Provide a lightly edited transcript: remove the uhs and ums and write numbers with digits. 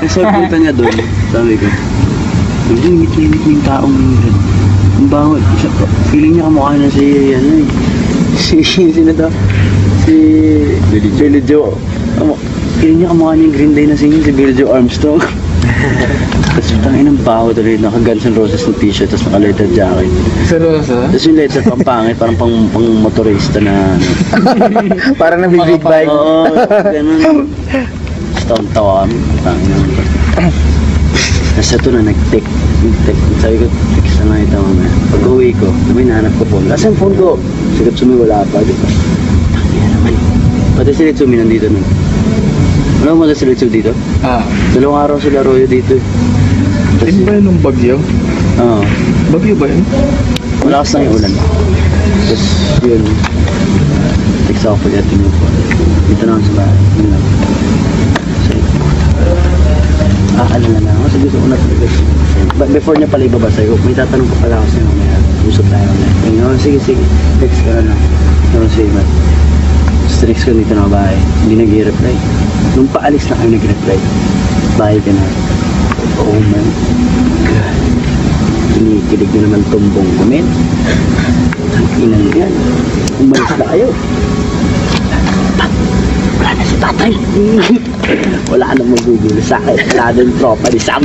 Kasi punta niya doon, sabi ko, ingit-ingit na yung taong yun. Ang bango, feeling niya kamukha na si, ano eh, sino to? Si Billy Joe. Feeling niya kamukha niya yung Green Day na singer, si Billy Joe Armstrong. Tapos tangin ng baho tuloy, naka Guns N' Roses na t-shirt, tapos naka leather jacket. Seryoso? Tapos yung leather pang pangit, parang pang motorista na ano. Parang nabibig bike. Oo, ganun. Tapos tawa kami, tangin naman to. Tapos ito na, nag-take. Sabi ko, text na lang ito mamaya. Pag-uwi ko, may nahanap ko phone. Kasi ang phone ko, si Ritsumi wala pa. Tangin naman. Pati si Ritsumi nandito nun. Alam mo na si Ritsumi dito? Dalawang araw sila Royo dito eh. Din ba yun ng bagyo? Oo. Bagyo ba yun? Malakas lang yung ulan. Tapos yun. Text ako pag atin yung phone. Dito na ako sa bahay. Yun lang. Alala na ako. Gusto ko na talaga. But before niya pala ibaba sa'yo, may tatanong ko pala ako sa'yo mamaya. Usap tayo mamaya. Sige. Text ka na lang. Sige, man. Text ko dito na bahay. Hindi nag-i-reply. Nung paalis na kami nag-reply. Bahay ka na. Oh my God. Kinikilig na naman tumbong namin. Ang inang yan. Umalis na kayo. Wala na si tatay. Wala na magugulo sa akin. Wala na yung tropa ni Sam.